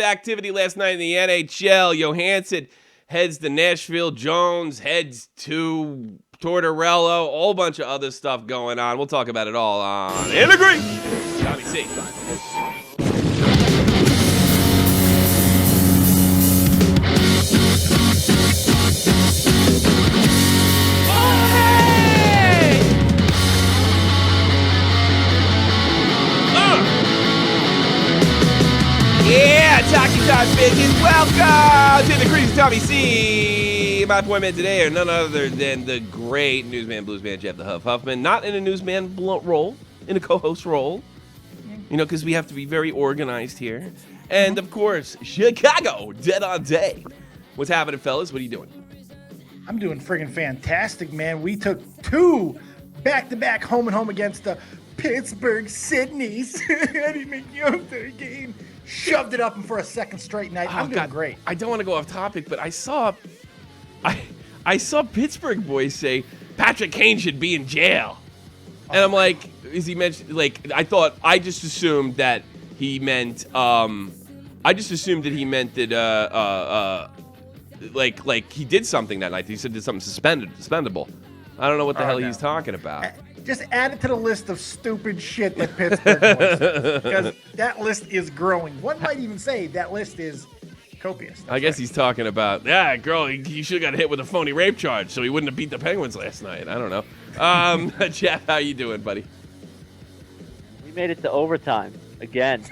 activity last night in the NHL. Johansen heads to Nashville. Jones heads to Tortorella. A whole bunch of other stuff going on. We'll talk about it all on In Agree. Tommy C. Yeah, Talking Time Bitches. Welcome to the Crazy Tommy C. My appointment today are none other than the great newsman, bluesman, Jeff the Huffman. Not in a newsman role, in a co-host role. You know, because we have to be very organized here. And, of course, Chicago, dead on day. What's happening, fellas? What are you doing? I'm doing friggin' fantastic, man. We took 2 back-to-back home and home against the Pittsburgh Sydneys. I didn't make you up there again. Shoved it up and for a second straight night. I'm doing great. I don't want to go off topic, but I saw Pittsburgh boys say Patrick Kane should be in jail. And I'm like, is he mentioned, like, I just assumed that he meant that like he did something that night. He said did something suspendable. I don't know what the hell he's talking about. Just add it to the list of stupid shit that Pittsburgh does, because that list is growing. One might even say that list is copious. I guess he's talking about, girl, he should have got hit with a phony rape charge, so he wouldn't have beat the Penguins last night. I don't know. Jeff, how you doing, buddy? We made it to overtime again.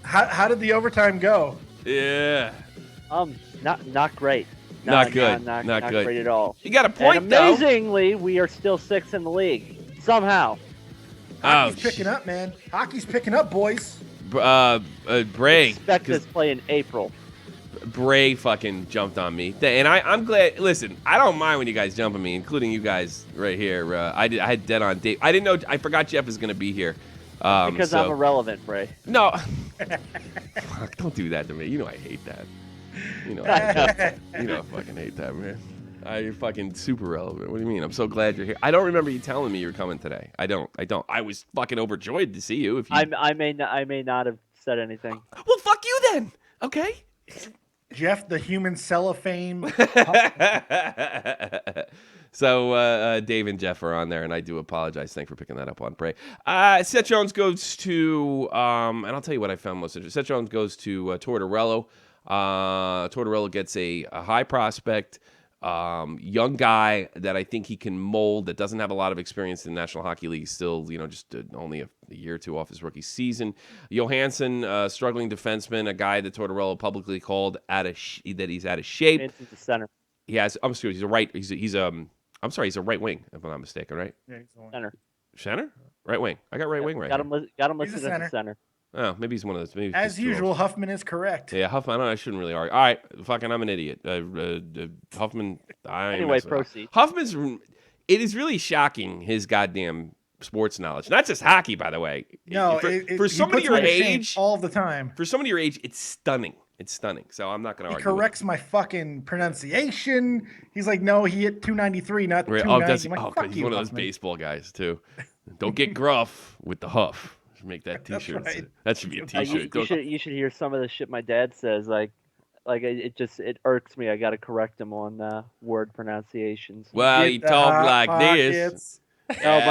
How did the overtime go? Yeah. Not great. Not good. Not good. Great at all. You got a point, and amazingly, we are still 6th in the league somehow. Hockey's picking up, man. Hockey's picking up, boys. Bray. Expect this play in April. Bray fucking jumped on me, and I'm glad. Listen, I don't mind when you guys jump on me, including you guys right here. I had dead on Dave. I didn't know. I forgot Jeff was gonna be here. Because I'm irrelevant, Bray. No. Fuck, don't do that to me. You know I hate that. You know I fucking hate that, man. You're fucking super relevant. What do you mean? I'm so glad you're here. I don't remember you telling me you were coming today. I don't. I was fucking overjoyed to see you. If you... I may not have said anything. Well, fuck you then. Okay. Jeff, the human cellophane. So Dave and Jeff are on there, and I do apologize. Thanks for picking that up on Bray. Seth Jones goes to, and I'll tell you what I found most interesting. Seth Jones goes to Tortorella. Tortorella gets a high prospect, young guy that I think he can mold, that doesn't have a lot of experience in the National Hockey League, still, just only a year or two off his rookie season. Johansen, struggling defenseman, a guy that Tortorella publicly called that he's out of shape. It's the center. He has, I'm sorry, he's a right wing, if I'm not mistaken, right? Yeah, Center. Center? Right wing. I got right wing right. Got him listed as the center. Oh, maybe he's one of those. Maybe as usual, Huffman is correct. Yeah, Huffman. I shouldn't really argue. All right, fucking, I'm an idiot. Huffman. Anyway, proceed. Huffman's. It is really shocking his goddamn sports knowledge. Not just hockey, by the way. No, for somebody your age, all the time. For somebody your age, it's stunning. It's stunning. So I'm not going to argue. He corrects my fucking pronunciation. He's like, no, he hit 293, not 290. He's one of those baseball guys too. Don't get gruff with the huff. Make that T-shirt. Right. That should be a T-shirt. You should hear some of the shit my dad says. Like it irks me. I got to correct him on word pronunciations. Well, he talk like this. No,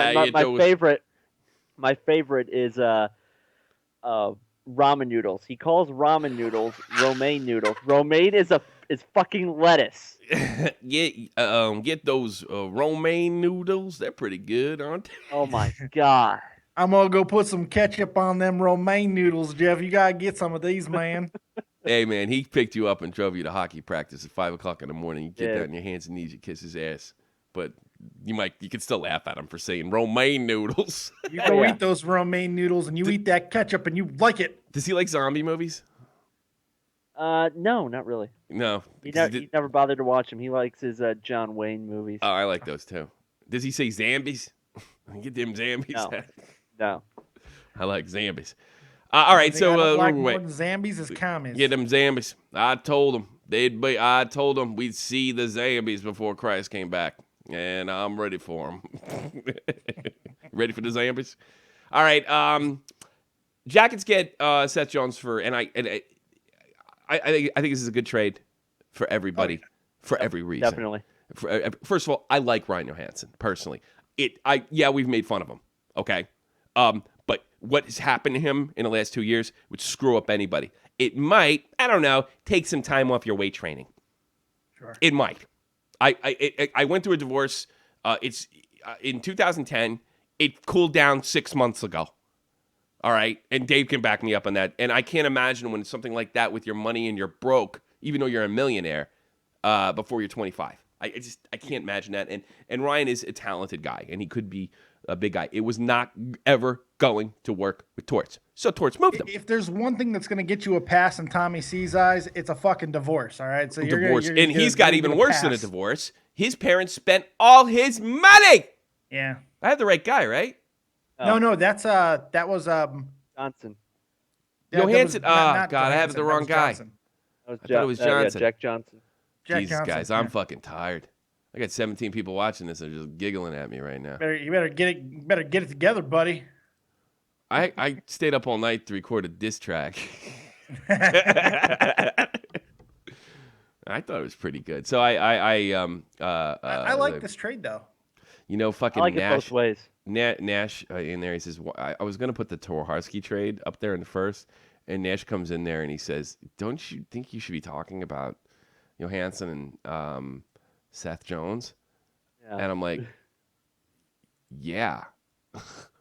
my favorite is ramen noodles. He calls ramen noodles romaine noodles. Romaine is fucking lettuce. Get those romaine noodles. They're pretty good, aren't they? Oh my god. I'm going to go put some ketchup on them romaine noodles, Jeff. You got to get some of these, man. Hey, man, he picked you up and drove you to hockey practice at 5 o'clock in the morning. You get down on your hands and knees, you kiss his ass. But you could still laugh at him for saying romaine noodles. You go eat those romaine noodles and you eat that ketchup and you like it. Does he like zombie movies? No, not really. No. He never bothered to watch him. He likes his John Wayne movies. Oh, I like those too. Does he say zombies? Get them zombies. No. I like zombies. All right, so wait. Zombies is commies. Get them zombies. I told them we'd see the zombies before Christ came back, and I'm ready for them. Ready for the zombies? All right. Jackets get Seth Jones for, and I think this is a good trade for everybody, for every reason. Definitely. First of all, I like Ryan Johansen personally. We've made fun of him, okay? But what has happened to him in the last 2 years would screw up anybody. It might, I don't know, take some time off your weight training. Sure. It might. I went through a divorce. It's in 2010. It cooled down 6 months ago. All right, and Dave can back me up on that. And I can't imagine when it's something like that with your money and you're broke, even though you're a millionaire, before you're 25. I can't imagine that. And Ryan is a talented guy, and he could be a big guy. It was not ever going to work with Torts. So Torts moved him. If there's one thing that's going to get you a pass in Tommy C's eyes, it's a fucking divorce, all right? So Divorce. And he's got even worse than a divorce. His parents spent all his money. Yeah. I have the right guy, right? No, that was Johnson. Johansen. not God, I have Johansen, the that wrong was guy. Johnson. That was I thought it was Johnson. Jack Johnson. Jack Jesus, Johnson, guys, I'm fucking tired. I got 17 people watching this. They're just giggling at me right now. You better get it together, buddy. I stayed up all night to record a diss track. I thought it was pretty good. So I like this trade though. You know, fucking I like Nash. it both ways. Nash in there. He says, I was gonna put the Towarski trade up there in the first, and Nash comes in there and he says, "Don't you think you should be talking about Johansen and Seth Jones?" Yeah. And I'm like, yeah.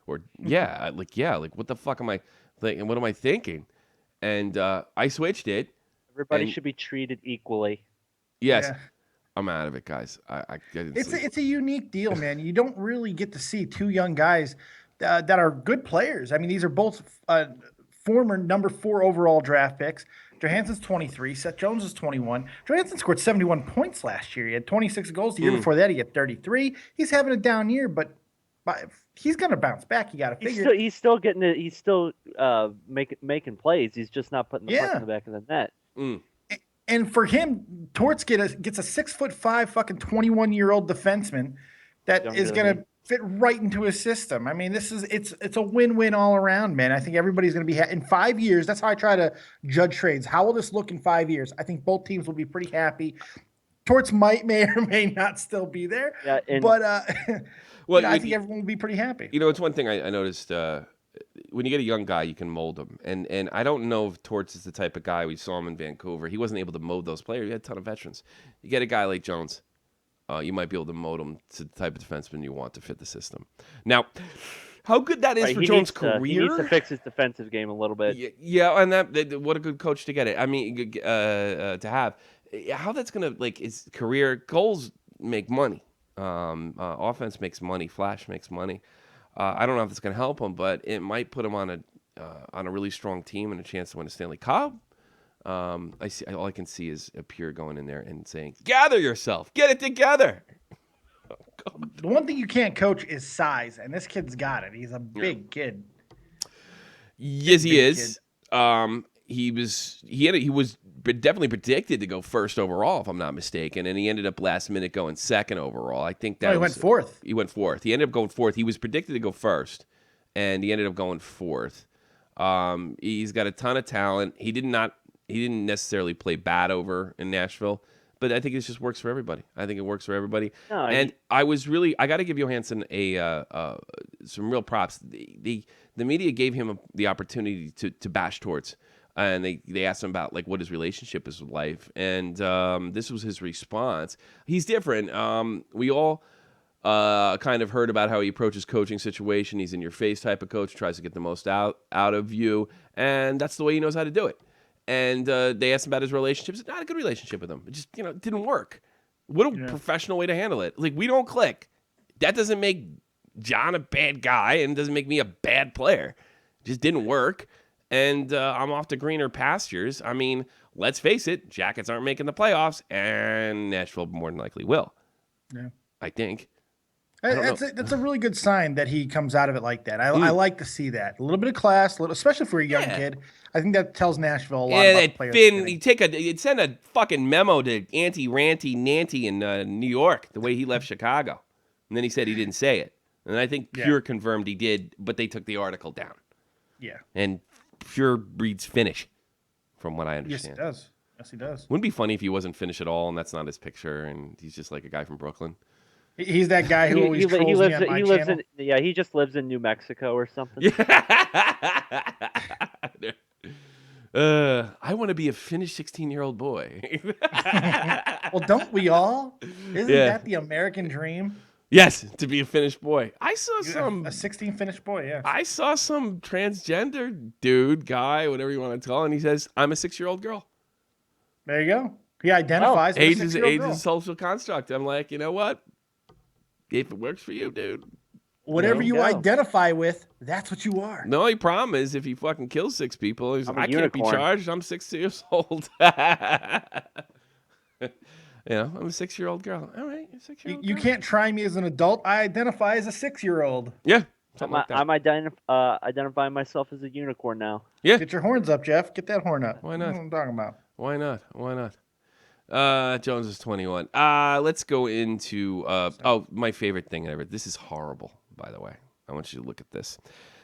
Or like what the fuck am I thinking? What am I thinking? And I switched it. Everybody should be treated equally. Yes. Yeah. I'm out of it, guys. I didn't It's a unique deal, man. You don't really get to see two young guys that are good players. I mean, these are both former number 4 overall draft picks. Johansen's 23. Seth Jones is 21. Johansen scored 71 points last year. He had 26 goals. The year before that, he had 33. He's having a down year, but he's going to bounce back. You got to figure. He's still getting it. He's still making plays. He's just not putting the puck in the back of the net. Mm. And for him, Torts gets a 6'5" fucking 21-year-old defenseman that is going to fit right into his system. I mean, it's a win-win all around, man. I think everybody's going to be in 5 years. That's how I try to judge trades. How will this look in 5 years? I think both teams will be pretty happy. Torts may or may not still be there, but I think everyone will be pretty happy. You know, it's one thing I noticed. When you get a young guy, you can mold him. And I don't know if Torts is the type of guy. We saw him in Vancouver. He wasn't able to mold those players. He had a ton of veterans. You get a guy like Jones, you might be able to mold him to the type of defenseman you want to fit the system. Now, how good that is for Jones' career. He needs to fix his defensive game a little bit. Yeah, and what a good coach to get it. I mean, to have. How that's going to, his career goals make money. Offense makes money. Flash makes money. I don't know if it's going to help him, but it might put him on a really strong team and a chance to win a Stanley Cup. All I can see is a Pierre going in there and saying, "Gather yourself, get it together." The one thing you can't coach is size, and this kid's got it. He's a big kid. Yes, he is. He was definitely predicted to go first overall, if I'm not mistaken, and he ended up last minute going second overall. I think that he went fourth. He went fourth. He ended up going fourth. He was predicted to go first, and he ended up going fourth. He's got a ton of talent. He didn't necessarily play bad over in Nashville, but I think it just works for everybody. I think it works for everybody. No, and I got to give Johansen some real props. The media gave him the opportunity to bash Torts. And they asked him about what his relationship is with life, and this was his response. He's different. We all kind of heard about how he approaches coaching situation. He's in your face type of coach, tries to get the most out of you, and that's the way he knows how to do it. And they asked him about his relationship. It's not a good relationship with him. It just it didn't work. What a professional way to handle it. We don't click. That doesn't make John a bad guy, and doesn't make me a bad player. It just didn't work. And I'm off to greener pastures. I mean, let's face it, Jackets aren't making the playoffs, and Nashville more than likely will. Yeah, I think. That's a really good sign that he comes out of it like that. I like to see that. A little bit of class, especially for a young kid. I think that tells Nashville a lot about the players. You'd send a fucking memo to Auntie Ranty Nanty in New York, the way he left Chicago. And then he said he didn't say it. And I think Pure confirmed he did, but they took the article down. Yeah. And pure breeds Finnish, from what I Yes, he understand. does. Yes, he does. Wouldn't it be funny if he wasn't Finnish at all, and that's not his picture, and he's just like a guy from Brooklyn? He's that guy who always He trolls lives me on my he lives channel. in he just lives in New Mexico or something. Yeah. I want to be a Finnish 16-year-old boy. Well, don't we all? Isn't Yeah. that the American dream? Yes, to be a Finnish boy. I saw some. A 16 Finnish boy, yeah. I saw some transgender dude, guy, whatever you want to call, and he says, "I'm a 6-year-old girl." There you go. He identifies as a Age 6-year-old is girl. a social construct. I'm like, you know what? If it works for you, dude. Whatever There you you go. identify with, that's what you are. The only problem is if he fucking kills 6 people, he's I'm like, a I can't be unicorn. charged. I'm 6 years old. I'm a 6-year-old girl. All right, you're a 6-year-old You girl. can't try me as an adult. I identify as a 6-year-old. Yeah, something like that. I'm identifying myself as a unicorn now. Yeah, Get your horns up, Jeff. Get that horn up. Why not? That's what I'm talking about. why not? Why not? Jones is 21. Let's go into my favorite thing ever. This is horrible, by the way. I want you to look at this.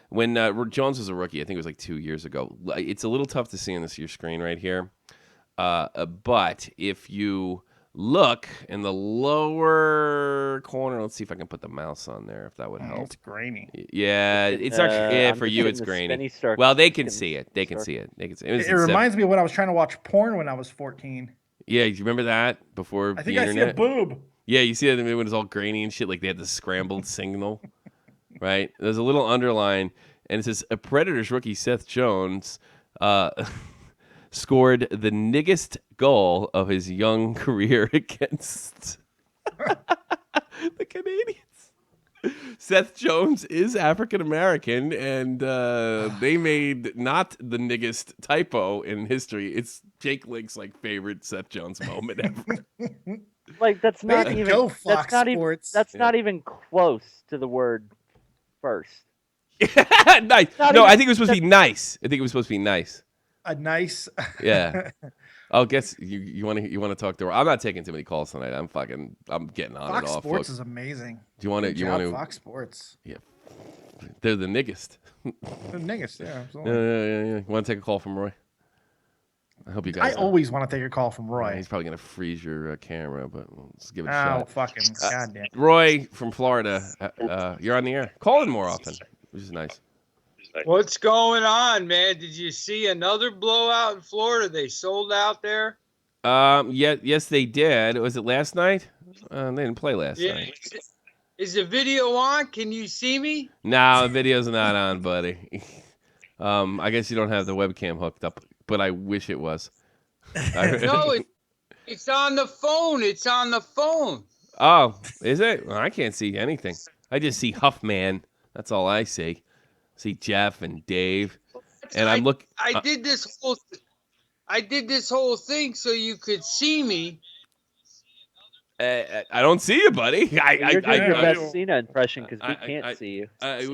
When Jones was a rookie, I think it was like 2 years ago. It's a little tough to see on your screen right here. But if you look in the lower corner, let's see if I can put the mouse on there, if that would help. It's grainy. Yeah, it's actually, I'm for just you, hitting it's the grainy. spinny circle. Well, they can Just see hitting it. They the can circle. see it. They can see it. It reminds me of when I was trying to watch porn when I was 14. Yeah, you remember that before I the think I see internet? a boob. Yeah, you see that when it was all grainy and shit, like they had the scrambled signal, right? There's a little underline, and it says, a Predators rookie, Seth Jones, scored the niggest goal of his young career against the Canadians. Seth Jones is African American, and they made not the niggest typo in history. It's Jake Lake's favorite Seth Jones moment ever. Like that's Way not to even go, Fox that's not even Sports. that's not even close to the word first. Nice. Not No, even- I think it was supposed to be nice. I think it was supposed to be nice. A nice. Yeah. Oh, guess you want to talk to her. I'm not taking too many calls tonight. I'm getting on Fox it all. Sports folks. is amazing. Do you want to? Good You job, want to? Fox Sports. They're the niggest. The niggas, yeah. Yeah, Absolutely. yeah. You want to take a call from Roy? I hope you guys. I always want to take a call from Roy. He's probably gonna freeze your camera, but let's give it a Oh, shot. fucking goddamn. Roy from Florida, you're on the air. Call in more often, which is nice. What's going on, man? Did you see another blowout in Florida? They sold out there. Yes, they did. Was it last night? They didn't play last night. Is the video on? Can you see me? No, the video's not on, buddy. I guess you don't have the webcam hooked up, but I wish it was. No, it's on the phone. It's on the phone. Oh, is it? Well, I can't see anything. I just see Huffman. That's all I see. See Jeff and Dave, and I'm looking. I did this whole thing so you could see me. I don't see you, buddy. You're doing your I- best Cena impression because we I- can't see you.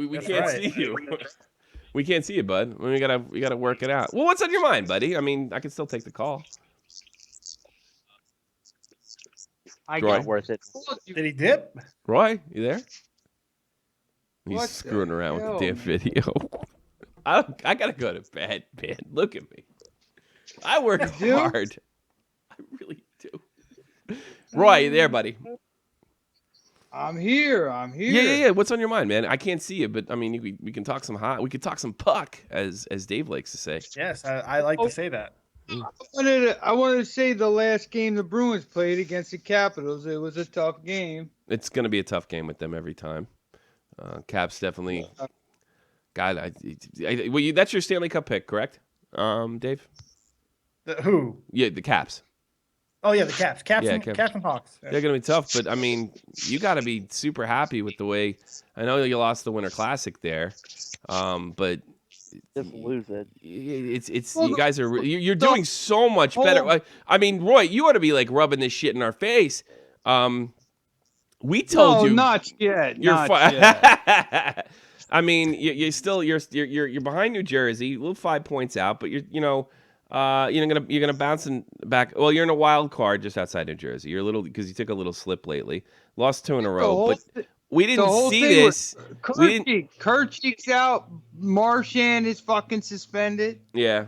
We That's can't right. see you. We can't see you, bud. We gotta work it out. Well, what's on your mind, buddy? I mean, I can still take the call. I Roy? Not worth it. Did he dip? Roy, you there? He's What the screwing around with hell, the damn video. I gotta go to bed, man. Look at me. I work You do? hard. I really do. Roy, you there, buddy? I'm here. Yeah. What's on your mind, man? I can't see you, but I mean, we can talk some we could talk some puck, as Dave likes to say. Yes, I like to say that. I wanted to say the last game the Bruins played against the Capitals, it was a tough game. It's gonna be a tough game with them every time. Caps definitely. God, that's your Stanley Cup pick, correct? Dave? Who? Yeah, the Caps. Oh yeah, the Caps. Caps, Yeah, and, Caps. Caps and Hawks. Yeah. They're going to be tough, but I mean, you got to be super happy with the way. I know you lost the Winter Classic there, but Just lose it. it's Well, you guys are you're doing so much better. I mean, Roy, you ought to be like rubbing this shit in our face. We told No, you not yet. you're Not fine. yet. I mean, you're still you're behind New Jersey, a little 5 points out, but you're gonna bounce back. Well, you're in a wild card just outside New Jersey. You're a little because you took a little slip lately. Lost 2 in a row, but we The didn't whole see thing this. We didn't. Kirchie's out. Marchand is fucking suspended. Yeah,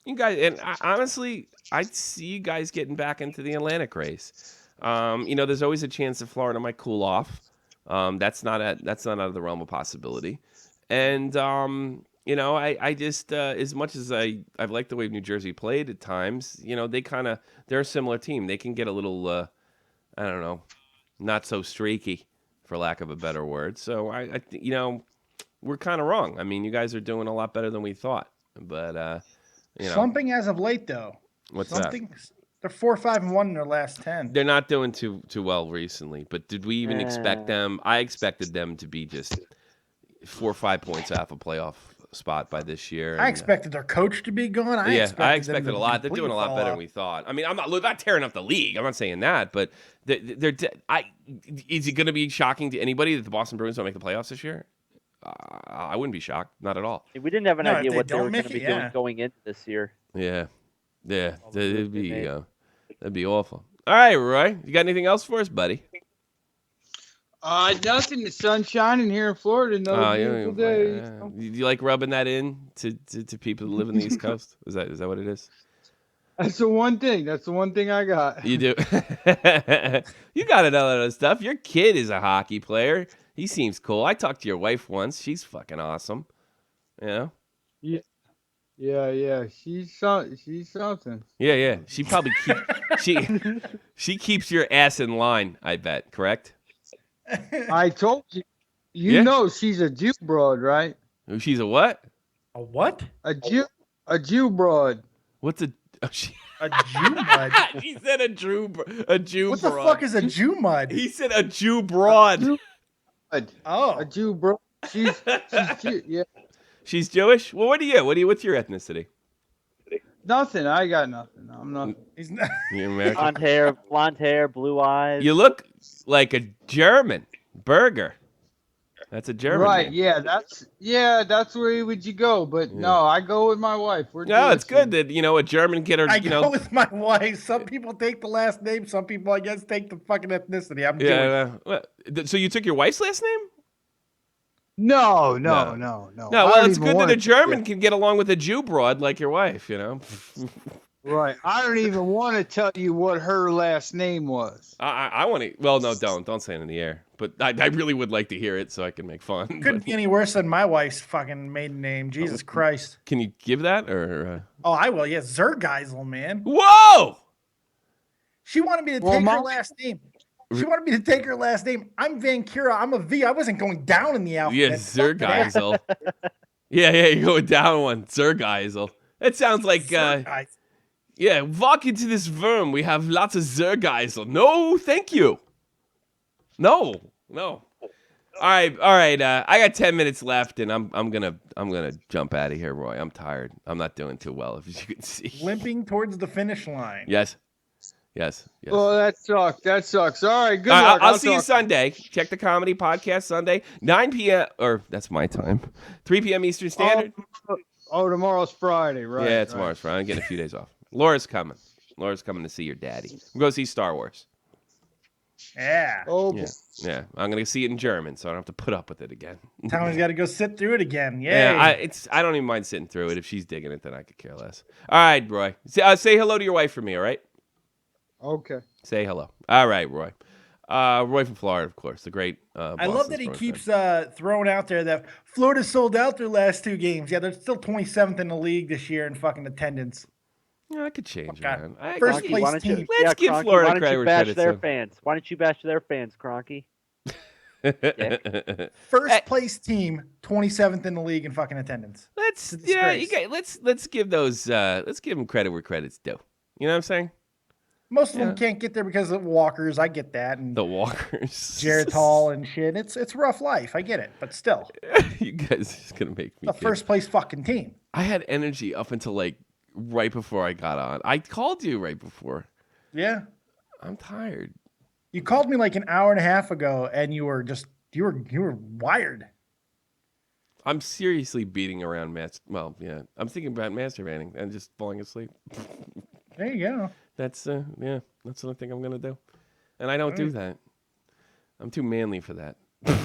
you guys, and honestly, I'd see you guys getting back into the Atlantic race. There's always a chance that Florida might cool off. That's not out of the realm of possibility. And I just as much as I've liked the way New Jersey played at times, they're a similar team. They can get a little I don't know, not so streaky, for lack of a better word. So I we're kind of wrong. I mean, you guys are doing a lot better than we thought. But slumping as of late, though. What's Something. They're 4-5-1 in their last 10. They're not doing too well recently. But did we even expect them? I expected them to be just 4 or 5 points off a playoff spot by this year. I expected their coach to be gone. I expected a lot. They're doing a lot better than we thought. I mean, I'm not tearing up the league. I'm not saying that, but is it going to be shocking to anybody that the Boston Bruins don't make the playoffs this year? I wouldn't be shocked, not at all. We didn't have an idea what they were going to be doing doing going into this year. Yeah, that'd be awful. All right, Roy, you got anything else for us, buddy? Nothing. The sun's shining here in Florida. Another beautiful day. You like rubbing that in to people who live in the East Coast? Is that what it is? That's the one thing. That's the one thing I got. You do. You got to know that other stuff. Your kid is a hockey player. He seems cool. I talked to your wife once. She's fucking awesome. Yeah. Yeah. She's something. Yeah. She probably she keeps your ass in line, I bet, correct? I told you. You know she's a Jew broad, right? She's a what? A what? A Jew broad. What's a A Jew mud? He said a Jew What the broad. fuck is a Jew mud? He said a Jew broad. A Jew broad. She's Jew, yeah. She's Jewish? Well, what are you? What's your ethnicity? Nothing. I got nothing. I'm not. He's not. You're American. Blonde hair, blue eyes. You look like a German burger. That's a German. Right? name. That's where would you go? But no, I go with my wife. No, it's good that a German kid or I go with my wife. Some people take the last name. Some people, I guess, take the fucking ethnicity. I'm Jewish. Yeah. So you took your wife's last name? No. No, well, it's good that a German can get along with a Jew broad like your wife, Right. I don't even want to tell you what her last name was. I want to. Well, no, don't say it in the air. But I really would like to hear it so I can make fun. Couldn't be any worse than my wife's fucking maiden name. Jesus Christ. Can you give that or? Oh, I will. Yeah, Zergeisel, man. Whoa! She wanted me to take her last name. She wanted me to take her last name. I'm Van Kira. I'm a V. I wasn't going down in the alphabet. Yeah, Zergeisel. yeah, you're going down one. Zergeisel. That sounds like Zergeisel. Yeah, walk into this room. We have lots of Zergeisel. No, thank you. No. All right. I got 10 minutes left, and I'm gonna jump out of here, Roy. I'm tired. I'm not doing too well, as you can see. Limping towards the finish line. Yes. Oh, that sucks. All right, good luck. I'll see you Sunday. Check the comedy podcast Sunday, 9 p.m. or that's my time, 3 p.m. Eastern Standard. Oh, tomorrow's Friday, right? Yeah, tomorrow's Friday. I'm getting a few days off. Laura's coming. Laura's coming to see your daddy. We'll go see Star Wars. Yeah. Oh, yeah. I'm gonna see it in German, so I don't have to put up with it again. Tony's got to go sit through it again. Yay. Yeah, I don't even mind sitting through it. If she's digging it, then I could care less. All right, Roy. Say hello to your wife for me. All right. Okay. Say hello. All right, Roy. Roy from Florida, of course. The great. I love that he keeps throwing out there that Florida sold out their last 2 games. Yeah, they're still 27th in the league this year in fucking attendance. Yeah, I could change, man. First place team. Let's give Cronky, Florida credit where credit's due. Why don't you bash their fans, Cronky? First place team, 27th in the league in fucking attendance. Let's give those let's give them credit where credit's due. You know what I'm saying? Most of them can't get there because of walkers. I get that. And the walkers. Jared Hall and shit. It's rough life. I get it. But still. You guys are just going to make me the first place fucking team. I had energy up until like right before I got on. I called you right before. Yeah. I'm tired. You called me like an hour and a half ago and you were wired. I'm seriously beating around I'm thinking about masturbating and just falling asleep. There you go. That's what I think I'm gonna do, and I don't do that. I'm too manly for that. They're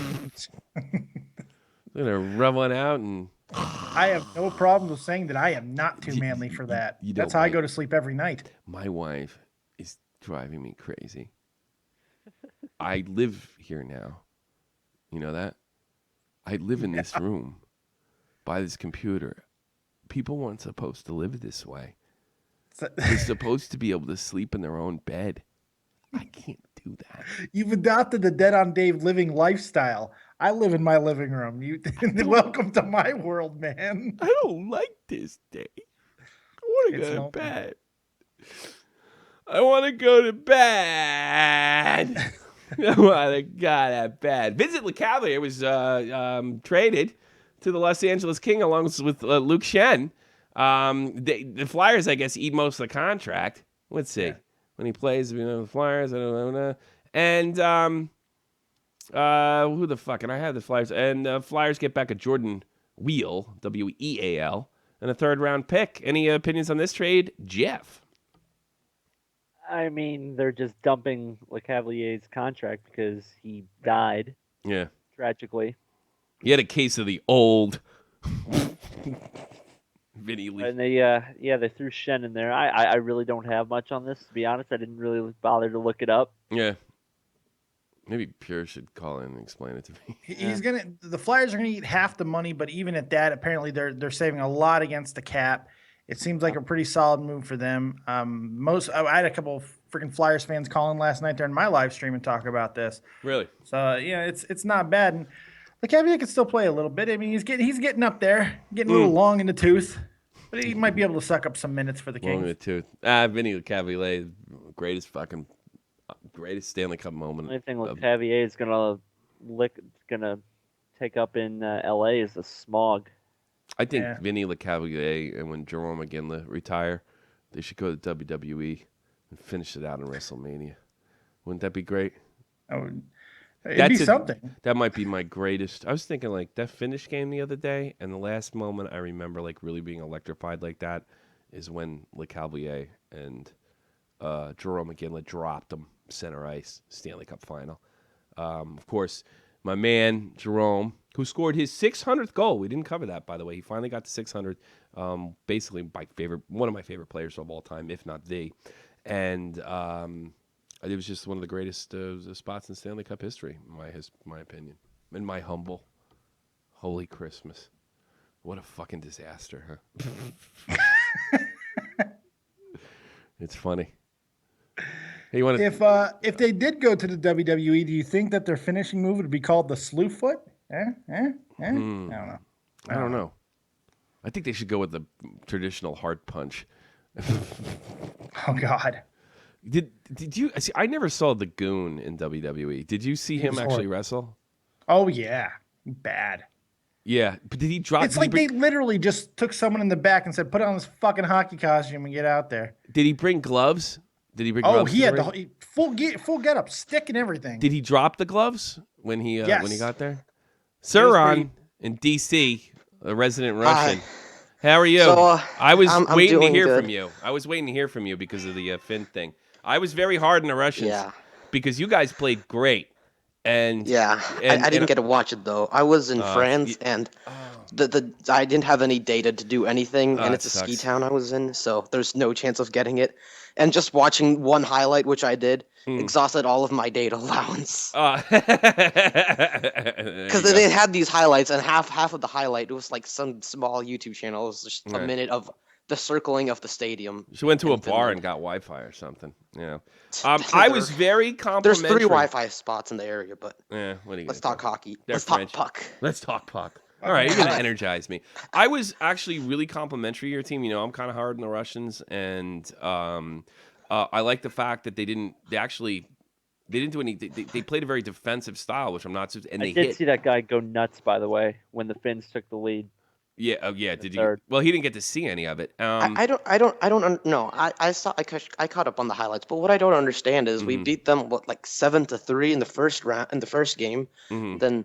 gonna rub one out and. I have no problem with saying that I am not too manly for that. you That's don't how I like- go to sleep every night. My wife is driving me crazy. I live here now. You know that? I live in this room by this computer. People weren't supposed to live this way. They're supposed to be able to sleep in their own bed. I can't do that. You've adopted the Dead on Dave living lifestyle. I live in my living room. Welcome to my world, man. I don't like this day. I want to It's go to no- bed. I want to go to bed. I want to go to bed. Vincent LeCavalier was traded to the Los Angeles King along with Luke Shen. The Flyers, I guess, eat most of the contract. Let's see. Yeah. When he plays, the Flyers, I don't know. And who the fuck? And I have the Flyers. And Flyers get back a Jordan Wheel, Weal, and a third-round pick. Any opinions on this trade, Jeff? I mean, they're just dumping LeCavalier's contract because he died Yeah. tragically. He had a case of the old Vinny Lee. And they threw Shen in there. I really don't have much on this, to be honest. I didn't really bother to look it up. Yeah. Maybe Pure should call in and explain it to me. The Flyers are gonna eat half the money, but even at that, apparently they're saving a lot against the cap. It seems like a pretty solid move for them. I had a couple of freaking Flyers fans calling last night during my live stream and talk about this. Really? So yeah, it's not bad. And LeCavalier can still play a little bit. I mean, he's getting up there, getting a little long in the tooth, but he might be able to suck up some minutes for the Long in Kings. the tooth. Vinny LeCavalier, greatest Stanley Cup moment. The only thing LeCavier is gonna take up in LA is the smog. I think Yeah. Vinny LeCavalier and when Jerome McGinley retire, they should go to WWE and finish it out in WrestleMania. Wouldn't that be great? It'd be something. That might be my greatest. I was thinking like that finish game the other day, and the last moment I remember like really being electrified like that is when LeCavalier and Jerome McGinley dropped him center ice Stanley Cup final. Of course, my man Jerome, who scored his 600th goal. We didn't cover that, by the way. He finally got to 600. Basically, one of my favorite players of all time, if not the. And it was just one of the greatest spots in Stanley Cup history, in my opinion. In my humble, holy Christmas. What a fucking disaster, huh? It's funny. Hey, you want to? If they did go to the WWE, do you think that their finishing move would be called the slew foot? I don't know. I don't know. I think they should go with the traditional heart punch. Oh God. Did you see? I never saw the Goon in WWE. Did you see him was actually horrible. wrestle? Oh yeah. Bad. Yeah, but did he drop? It's like they literally just took someone in the back and said, "Put on this fucking hockey costume and get out there." Did he bring gloves? Did he bring? Oh, gloves he to had the the ring? full get up, stick and everything. Did he drop the gloves when he Yes. got there? was Suron pretty- in DC, a resident Russian. How are you? So, I was I'm waiting to doing hear good. from you. I was waiting to hear from you because of the Finn thing. I was very hard on the Russians Yeah. because you guys played great. And Yeah, and- I didn't and- get to watch it though. I was in France you- and I didn't have any data to do anything, Oh, and that it's a ski sucks. town I was in, so there's no chance of getting it. And just watching one highlight, which I did, exhausted all of my data allowance. Because they had these highlights, and half of the highlight it was like some small YouTube channel. It was just Right. a minute of the circling of the stadium. She went to a in bar Finland. and got Wi-Fi or something. Yeah. I was very There's complimentary. 3 Wi-Fi spots in the area, but Yeah, what are you let's gonna talk do? hockey. They're Let's French. talk puck. Let's talk puck. All right, you're gonna energize me. I was actually really complimentary to your team. You know, I'm kind of hard on the Russians, and I like the fact that they didn't do any. They played a very defensive style, which I'm not. And I they did hit. see that guy go nuts, by the way, when the Finns took the lead. Yeah. Oh, yeah. Did you? third. Well, he didn't get to see any of it. I don't know. I caught up on the highlights, but what I don't understand is we beat them like 7-3 in the first round in the first game. Then,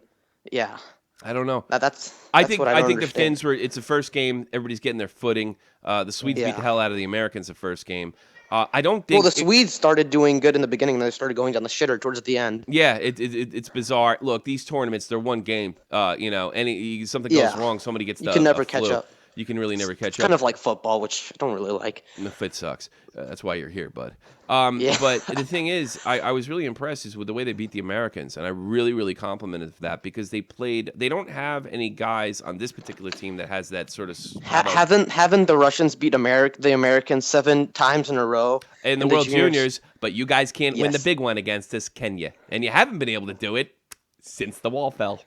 yeah, I don't know. that's I what think don't the understand. Finns were. It's the first game. Everybody's getting their footing. The Swedes beat Yeah. the hell out of the Americans the first game. I don't Well, think. the Swedes started doing good in the beginning, and they started going down the shitter towards the end. Yeah, it's bizarre. Look, these tournaments, they're one game. Something goes Yeah. wrong, somebody gets You can never a catch flu. up. You can really never catch It's up. kind of like football, which I don't really like. The fit sucks. That's why you're here, bud. Yeah. But the thing is, I was really impressed is with the way they beat the Americans, and I really, really complimented that because they don't have any guys on this particular team that has that sort of Haven't the Russians beat the Americans 7 times in a row in the World Juniors, but you guys can't win the Yes. big one against us, can you? And you haven't been able to do it since the wall fell.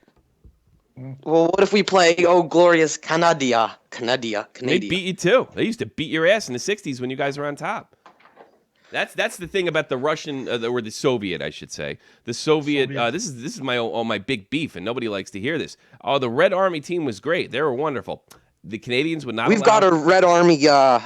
Well, what if we play glorious Canada? They beat you too. They used to beat your ass in the '60s when you guys were on top. That's the thing about the Russian or the Soviet, I should say. The Soviet. This is my big beef, and nobody likes to hear this. Oh, the Red Army team was great. They were wonderful. The Canadians would not. We've got a Red Army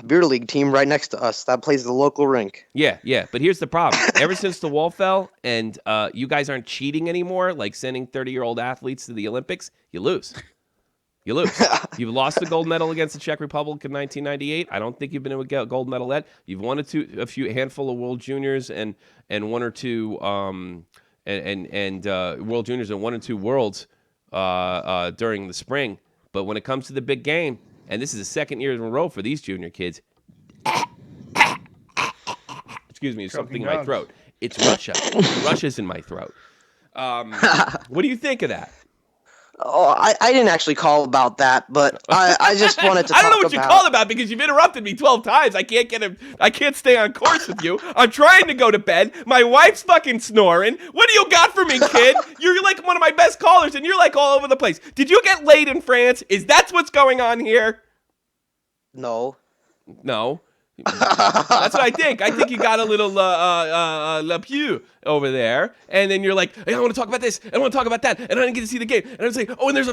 beer league team right next to us that plays the local rink. Yeah. But here's the problem. Ever since the wall fell, and you guys aren't cheating anymore, like sending 30-year-old athletes to the Olympics, you lose. You lose. You've lost the gold medal against the Czech Republic in 1998. I don't think you've been able to get a gold medal yet. You've won a handful of World Juniors and one or two World Juniors and 1 or 2 Worlds during the spring. But when it comes to the big game, and this is the second year in a row for these junior kids, excuse me, there's something in my throat. It's Russia. Russia's in my throat. What do you think of that? Oh, I didn't actually call about that, but I just wanted to I don't know talk what you about- called about because you've interrupted me 12 times. I can't stay on course with you. I'm trying to go to bed. My wife's fucking snoring. What do you got for me, kid? You're like one of my best callers, and you're like all over the place. Did you get laid in France? Is that what's going on here? No. No. That's what I think. I think you got a little la pew over there, and then you're like, hey, I want to talk about this, and I want to talk about that, and I didn't get to see the game, and I was like, oh, and there's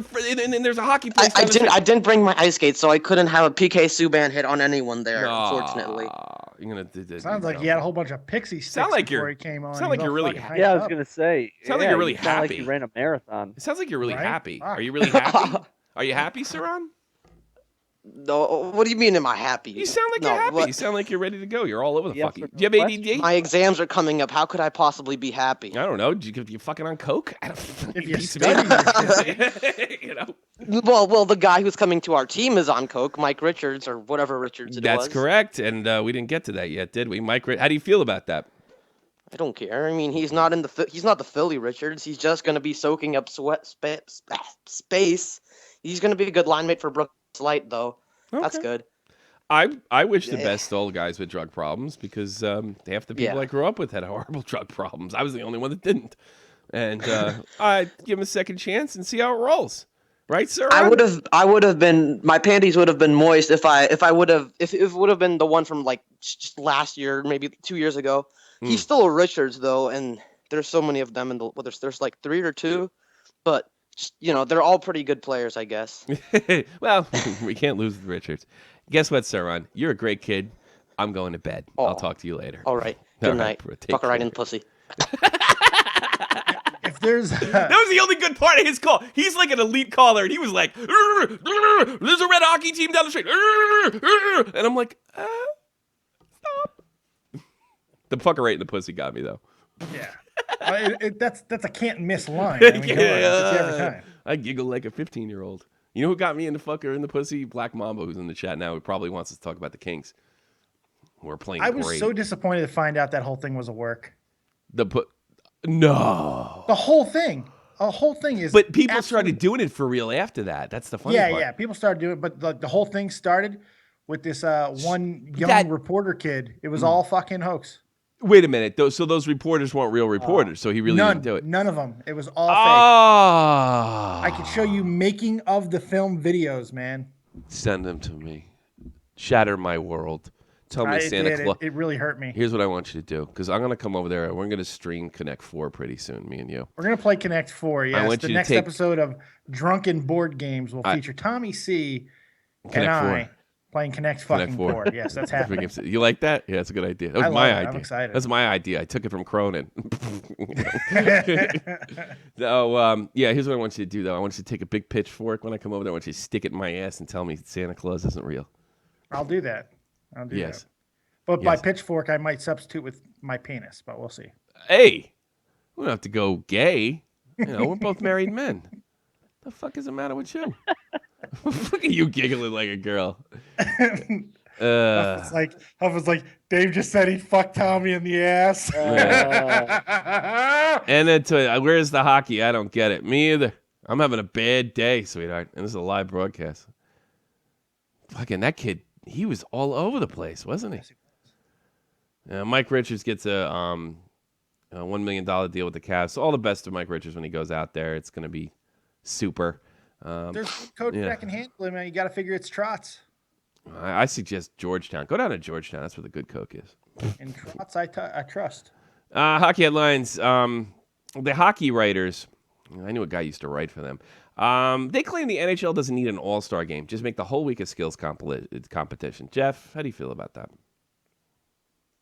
a hockey place. I didn't bring my ice skates, so I couldn't have a PK Subban hit on anyone there, unfortunately. You're gonna do this. Sounds like he had a whole bunch of pixie sticks before he came on. Sound like He's you're all really fucking Yeah, I hyped was up. gonna say. Sounds like you're really you sound like happy. you ran a marathon. It sounds like you're really Right? happy. Fuck. Are you really happy? Are you happy, Saran? No, what do you mean am I happy? You sound like you're happy. You sound like you're ready to go. You're all over the Yes, fucking. or Do you have no ADD? My exams are coming up. How could I possibly be happy? I don't know. Did you fucking on coke? I don't. If you piece of study, it. You know. Well, the guy who's coming to our team is on coke, Mike Richards or whatever Richards it was. That's correct, and we didn't get to that yet, did we, Mike? How do you feel about that? I don't care. I mean, he's not the Philly Richards. He's just going to be soaking up space. He's going to be a good line mate for Brooks Light, though. That's Okay. good. I wish the best to all guys with drug problems because half the people Yeah. I grew up with had horrible drug problems. I was the only one that didn't, and I give him a second chance and see how it rolls. Right, sir? I would have been. My panties would have been moist if it would have been the one from like just last year, maybe 2 years ago. He's still a Richards though, and there's so many of them. There's like 3 or 2, but they're all pretty good players, I guess. Well, we can't lose with Richards. Guess what, Saran? You're a great kid. I'm going to bed. I'll talk to you later. All right. Good All right, night. bro. Take Fuck her right care. in pussy. if there's That was the only good part of his call. He's like an elite caller, and he was like, there's a red hockey team down the street. And I'm like, stop. The fucker right in the pussy got me, though. yeah, that's a can't miss line. I mean, come on, it's every time. I giggle like a 15-year-old. You know who got me in the fucker in the pussy? Black Mamba, who's in the chat now, who probably wants us to talk about the Kings. We're playing I was great. so disappointed to find out that whole thing was a work. No. The whole thing. The whole thing is. But people absolutely- started doing it for real after that. That's the funny part. Yeah. People started doing it, but the whole thing started with this one young That- reporter kid. It was all fucking hoax. Wait a minute. So those reporters weren't real reporters. So he really didn't do it. None of them. It was all fake. Ah. I could show you making of the film videos, man. Send them to me. Shatter my world. Tell me Santa Claus. It really hurt me. Here's what I want you to do, because I'm going to come over there and we're going to stream Connect 4 pretty soon, me and you. We're gonna play Connect 4. Yes, want the you to next take- episode of Drunken Board Games will feature Tommy C. and Connect I 4. playing Connect Connect fucking 4. 4. Yes, that's happening. You like that? Yeah, that's a good idea. That was I love my it. idea. I'm excited. That's my idea. I took it from Cronin. So, here's what I want you to do, though. I want you to take a big pitchfork when I come over there. I want you to stick it in my ass and tell me Santa Claus isn't real. I'll do that. Yes. But by Yes. pitchfork, I might substitute with my penis, but we'll see. Hey, we don't have to go gay. We're both married men. The fuck is the matter with you? Look at you giggling like a girl. Huff was like, Dave just said he'd fuck Tommy in the ass. And then where's the hockey? I don't get it. Me either. I'm having a bad day, sweetheart. And this is a live broadcast. Fucking that kid, he was all over the place, wasn't he? Mike Richards gets a $1 million deal with the Cavs. So all the best to Mike Richards when he goes out there. It's going to be super. There's a coach that can handle him, man. You got to figure it's Trotz. I suggest Georgetown. Go down to Georgetown. That's where the good coke is. And Trotz, I trust. Hockey headlines. The hockey writers, I knew a guy used to write for them. They claim the NHL doesn't need an all-star game. Just make the whole week a skills competition. Jeff, how do you feel about that?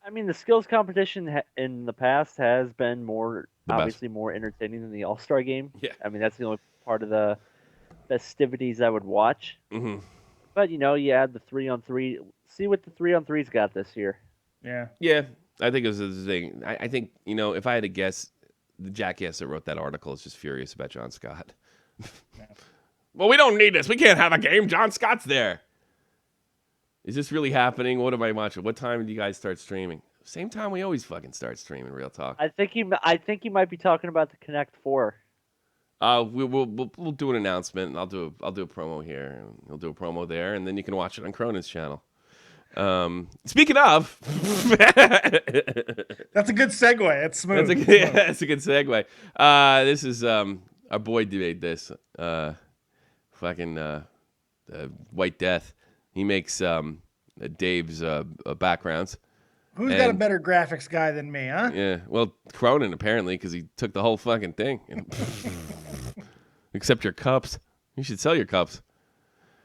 I mean, the skills competition in the past has been more entertaining than the All-Star game. Yeah. I mean, that's the only part of the festivities I would watch. Mm-hmm. But, you add the 3-on-3. See what the 3-on-3's got this year. Yeah. Yeah, I think it was the thing. I think, if I had to guess, the jackass that wrote that article is just furious about John Scott. Yeah. Well, we don't need this. We can't have a game. John Scott's there. Is this really happening? What am I watching? What time do you guys start streaming? Same time we always fucking start streaming. Real talk. I think you might be talking about the Connect 4. We'll do an announcement, and I'll do a promo here, and he'll do a promo there, and then you can watch it on Cronin's channel. Speaking of, that's a good segue. It's smooth. That's a good segue. This is our boy made this. White Death. He makes Dave's backgrounds. Who's got a better graphics guy than me, huh? Yeah, well, Cronin apparently, because he took the whole fucking thing. Except your cups. You should sell your cups.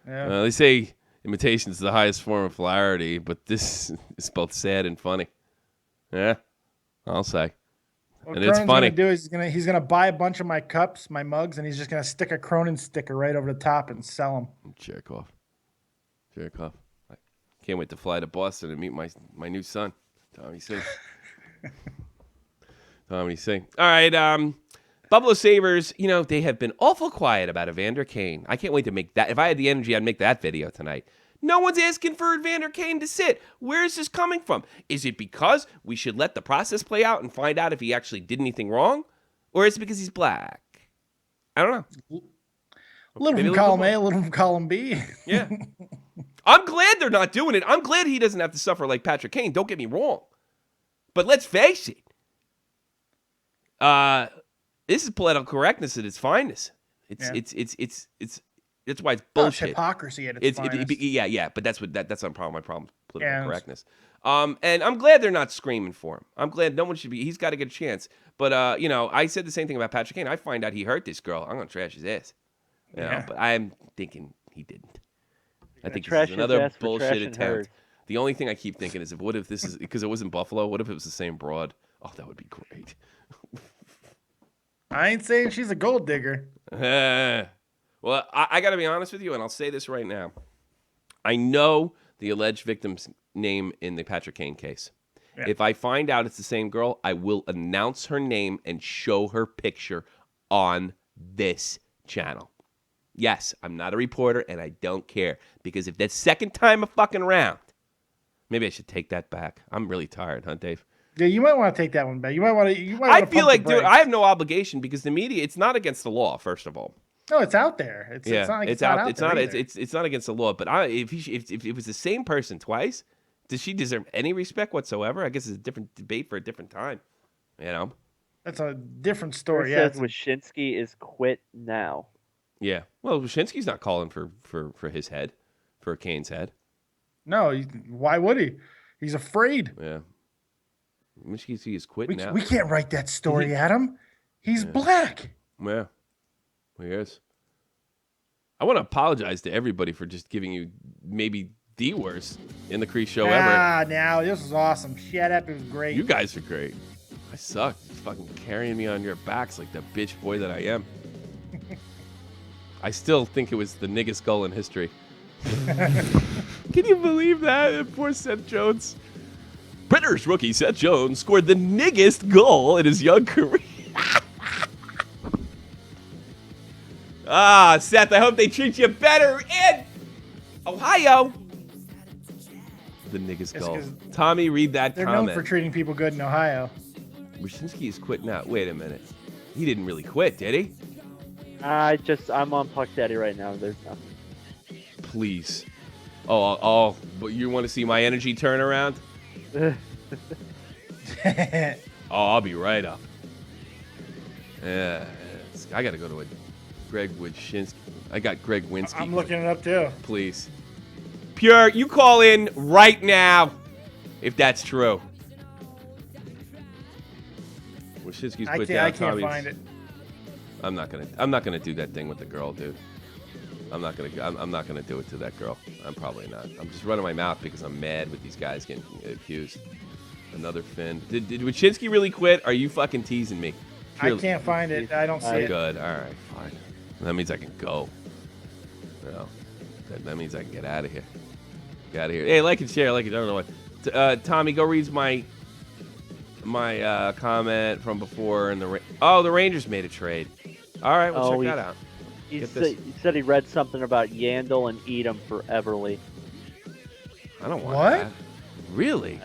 Yeah. They say imitation is the highest form of hilarity, but this is both sad and funny. Yeah, I'll say. What and Cronin's it's funny. Gonna do is he's gonna buy a bunch of my cups, my mugs, and he's just gonna stick a Cronin sticker right over the top and sell them. Jerk off. I can't wait to fly to Boston and meet my new son, Tommy C. Tommy C. All right, Buffalo Sabres, they have been awful quiet about Evander Kane. I can't wait to make that. If I had the energy, I'd make that video tonight. No one's asking for Evander Kane to sit. Where is this coming from? Is it because we should let the process play out and find out if he actually did anything wrong? Or is it because he's black? I don't know. A little from column A, a little from column B. Yeah. I'm glad they're not doing it. I'm glad he doesn't have to suffer like Patrick Kane. Don't get me wrong. But let's face it. This is political correctness at its finest. It's that's why it's bullshit. It's hypocrisy at its finest. Yeah. But that's my problem. Political correctness. And I'm glad they're not screaming for him. I'm glad no one should be. He's got to get a chance. But I said the same thing about Patrick Kane. I find out he hurt this girl, I'm gonna trash his ass. But I'm thinking he didn't. I think this is another bullshit attempt. The only thing I keep thinking is, what if this is because it was in Buffalo? What if it was the same broad? Oh, that would be great. I ain't saying she's a gold digger. Well, I got to be honest with you, and I'll say this right now. I know the alleged victim's name in the Patrick Kane case. Yeah. If I find out it's the same girl, I will announce her name and show her picture on this channel. Yes, I'm not a reporter, and I don't care. Because if that's second time a fucking round, maybe I should take that back. I'm really tired, huh, Dave? Yeah, you might want to take that one back. You might want to. I feel like, dude, I have no obligation because the media. It's not against the law. First of all, no, it's out there. It's not like it's out. It's not against the law. But if it was the same person twice, does she deserve any respect whatsoever? I guess it's a different debate for a different time. That's a different story. It says Wyshynski is quit now. Yeah. Well, Wyshynski's not calling for his head, for Kane's head. No, why would he? He's afraid. Yeah. Wyshynski is quitting now. We can't write that story, Adam. He's black. Yeah. He is. I want to apologize to everybody for just giving you maybe the worst in the Crease show ever. Now this was awesome. Shut up, it was great. You guys are great. I suck. Fucking carrying me on your backs like the bitch boy that I am. I still think it was the niggest goal in history. Can you believe that? Poor Seth Jones. Predators rookie Seth Jones scored the niggest goal in his young career. Seth, I hope they treat you better in Ohio. The niggest goal. Tommy, read that They're comment. known for treating people good in Ohio. Wyszynski is quitting out. Wait a minute. He didn't really quit, did he? I'm on Puck Daddy right now. There's nothing. Please. But you want to see my energy turn around? I'll be right up. Yeah, I got to go to a Greg Wyszynski. I got Greg Winsky. I'm looking it up too. Please. Pure, you call in right now if that's true. Wyszynski's I put can't down Tommy's. find it. I'm not gonna do that thing with the girl, dude. I'm not gonna do it to that girl. I'm probably not. I'm just running my mouth because I'm mad with these guys getting accused. Another Finn. Did Wyszynski really quit? Are you fucking teasing me? I can't find it. I don't see it. Good. All right, fine. That means I can go. No, that means I can get out of here. Get out of here. Hey, like and share. Like it. I don't know what. Tommy, go read my comment from before. And the Rangers made a trade. All right, we'll check that out. He said he read something about Yandel and Edom for Everly. I don't want What? that. Really?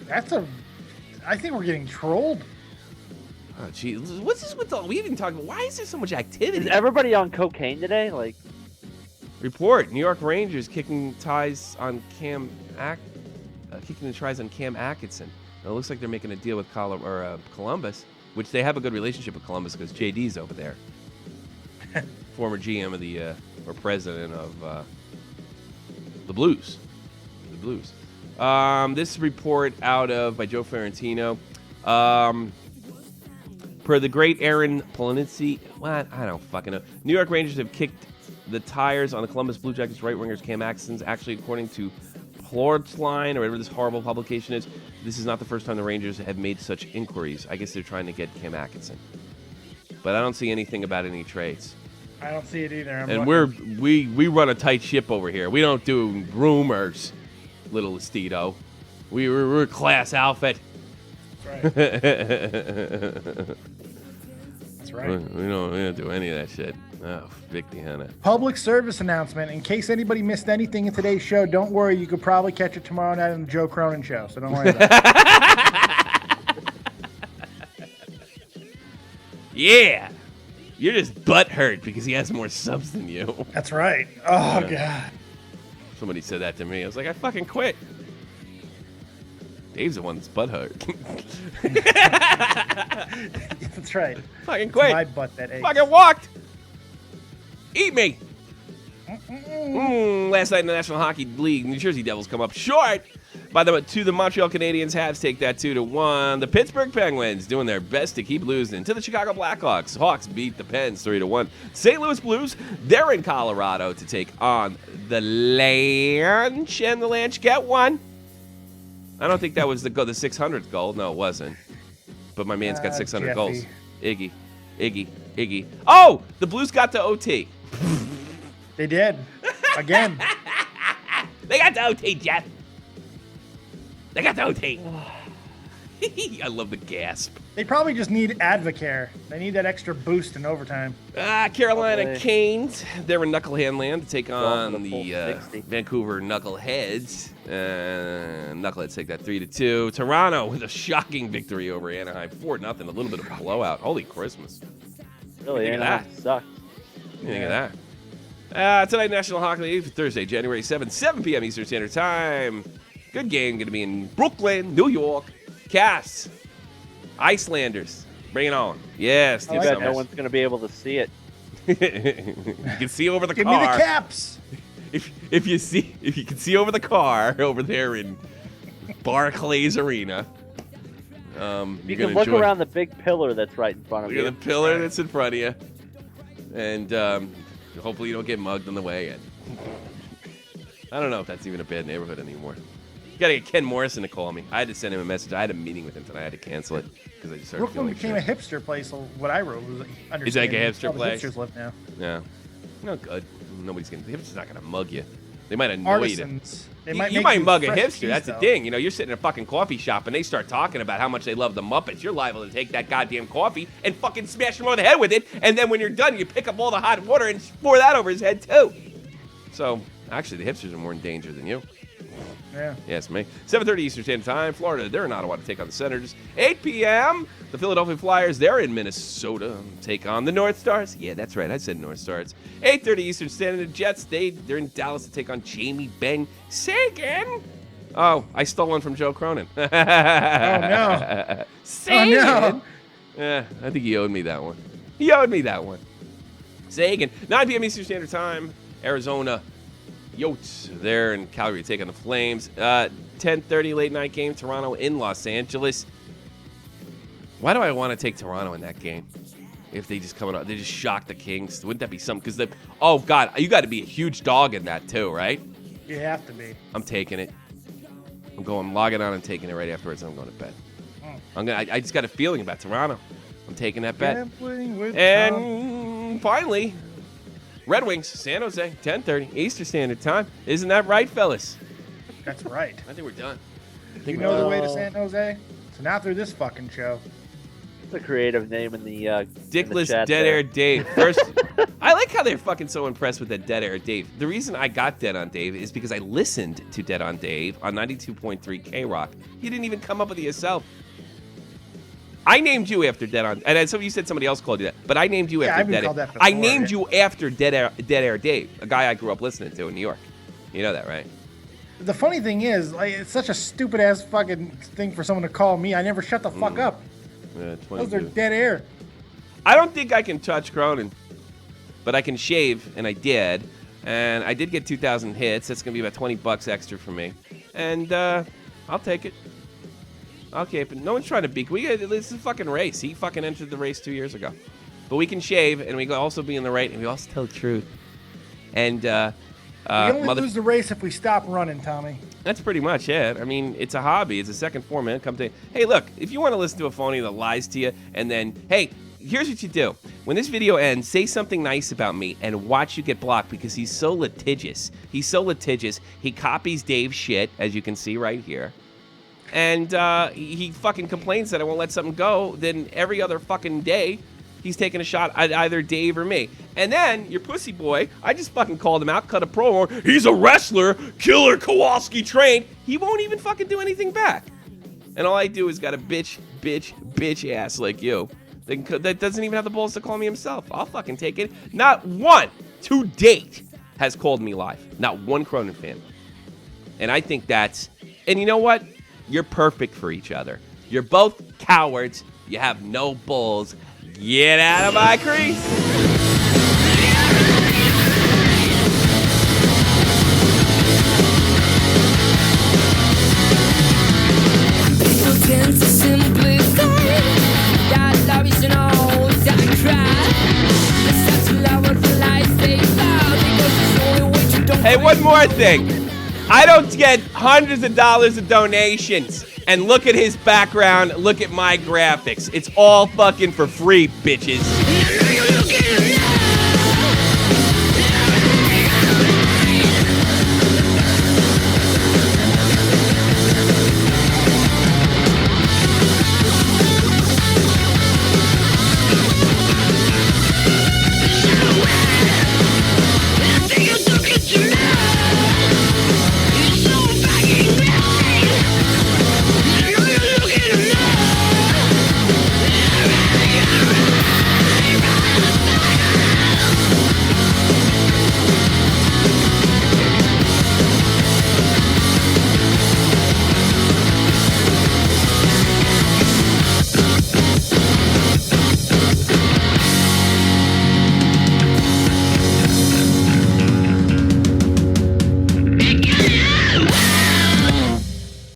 I think we're getting trolled. Oh, gee. What's this with all? We even talked about. Why is there so much activity? Is everybody on cocaine today? Like, report: New York Rangers kicking the tries on Cam Atkinson. It looks like they're making a deal with Columbus, which they have a good relationship with Columbus because JD's over there. Former GM of the or president of the Blues. The Blues. This report by Joe Ferrantino. Per the great Aaron Polonitsy, what? I don't fucking know. New York Rangers have kicked the tires on the Columbus Blue Jackets right wingers Cam Atkinson's. Actually, according to Plortsline, or whatever this horrible publication is, this is not the first time the Rangers have made such inquiries. I guess they're trying to get Cam Atkinson. But I don't see anything about any trades. I don't see it either. And we run a tight ship over here. We don't do rumors, little Esteto. We're a class outfit. That's right. That's right. We don't do any of that shit. Oh, Vic Dehanna. Public service announcement. In case anybody missed anything in today's show, don't worry. You could probably catch it tomorrow night on the Joe Cronin show. So don't worry about it. Yeah. You're just butthurt because he has more subs than you. That's right. Oh, God. Somebody said that to me. I was like, I fucking quit. Dave's the one that's butthurt. That's right. Fucking quit. It's my butt that aches. Fucking walked. Eat me. Last night in the National Hockey League, New Jersey Devils come up short to the Montreal Canadiens. Habs take that 2-1. The Pittsburgh Penguins doing their best to keep losing to the Chicago Blackhawks. Hawks beat the Pens 3-1. St. Louis Blues, they're in Colorado to take on the Lanch, and the Lanch get one. I don't think that was the 600th goal. No, it wasn't. But my man's got 600 Jeffy. goals. Iggy. Oh, the Blues got to OT. They did. Again. They got the OT, Jeff. They got the OT. I love the gasp. They probably just need Advocare. They need that extra boost in overtime. Carolina Canes, they're in Knucklehead land to take on the 60. Vancouver Knuckleheads. Knuckleheads take that 3-2. Toronto with a shocking victory over Anaheim, 4-0. A little bit of a blowout. Holy Christmas. Really, Think of Anaheim that. sucks. What do you think of that? Tonight, National Hockey League, Thursday, January 7th, 7 p.m. Eastern Standard Time. Good game, going to be in Brooklyn, New York. Casts, Icelanders, bring it on. Yes, I bet no one's going to be able to see it. You can see over the Give car. me the caps. If you can see over the car over there in Barclays Arena. You can look around the big pillar that's right in front of you. Look at the pillar that's in front of you. And hopefully you don't get mugged on the way in. I don't know if that's even a bad neighborhood anymore. You gotta get Ken Morrison to call me. I had to send him a message. I had a meeting with him tonight. I had to cancel it because I just started Brooklyn feeling became shit. a hipster place. So what I wrote was Is that like a understanding. hipster All the place? Hipsters live now. Yeah. No good. Nobody's gonna. They're just not gonna mug you. They might annoy you. Artisans. They You might you make might some mug a fresh hipster. cheese, That's the though. thing. You know, you're sitting in a fucking coffee shop and they start talking about how much they love the Muppets. You're liable to take that goddamn coffee and fucking smash him on the head with it. And then when you're done, you pick up all the hot water and pour that over his head too. So, actually, the hipsters are more in danger than you. Yeah. Yes, me. 7:30 Eastern Standard Time. Florida, they're in Ottawa to take on the Senators. 8 p.m. The Philadelphia Flyers, they're in Minnesota. Take on the North Stars. Yeah, that's right. I said North Stars. 8:30 Eastern Standard. Jets, they're in Dallas to take on Jamie Ben Sagan. Oh, I stole one from Joe Cronin. Oh, no. Sagan. Oh, no. Yeah, I think he owed me that one. He owed me that one. Sagan. 9 p.m. Eastern Standard Time. Arizona. Yotes there in Calgary to take on the Flames. 10:30 late night game. Toronto in Los Angeles. Why do I want to take Toronto in that game? If they just come out, they just shock the Kings. Wouldn't that be something? Because oh god, you got to be a huge dog in that too, right? You have to be. I'm taking it. I'm logging on and taking it right afterwards. And I'm going to bed. I just got a feeling about Toronto. I'm taking that bet. Gambling with Tom. And finally, Red Wings, San Jose, 10:30 Eastern Standard Time. Isn't that right, fellas? That's right. I think we're done. You know the way to San Jose? So not through this fucking show. It's a creative name in the Dickless chat Dead there. Air Dave. First, I like how they're fucking so impressed with that Dead Air Dave. The reason I got Dead on Dave is because I listened to Dead on Dave on 92.3 K-Rock. You didn't even come up with it yourself. I named you after Dead on, and so you said somebody else called you that, but I named you Yeah, after I've been Dead called Air. that I before, named yeah. you after Dead Air Dave, a guy I grew up listening to in New York. You know that, right? The funny thing is, like, it's such a stupid ass fucking thing for someone to call me. I never shut the fuck up. Yeah, Those are 22. dead air. I don't think I can touch Cronin, but I can shave, and I did. And I did get 2,000 hits. That's going to be about $20 extra for me. And I'll take it. I'll keep it. No one's trying to beat. This is a fucking race. He fucking entered the race 2 years ago. But we can shave, and we can also be in the right, and we also tell the truth. And We only lose the race if we stop running, Tommy. that's pretty much it. I mean, it's a hobby. It's a second form, man. Come to. Hey, look, if you want to listen to a phony that lies to you, and then, hey, here's what you do. When this video ends, say something nice about me and watch you get blocked because he's so litigious. He's so litigious. He copies Dave's shit, as you can see right here. And he fucking complains that I won't let something go. Then every other fucking day, he's taking a shot at either Dave or me. And then your pussy boy, I just fucking called him out, cut a promo. He's a wrestler, Killer Kowalski trained. He won't even fucking do anything back. And all I do is got a bitch ass like you that doesn't even have the balls to call me himself. I'll fucking take it. Not one to date has called me live. Not one Cronin fan. And I think that's, and you know what? You're perfect for each other. You're both cowards. You have no balls. Get out of my crease. People tend to simplify that love is an old that cry. It's such a love for life they love because it's the only way to don't Hey, one more thing. I don't get hundreds of dollars of donations. And look at his background. Look at my graphics. It's all fucking for free, bitches.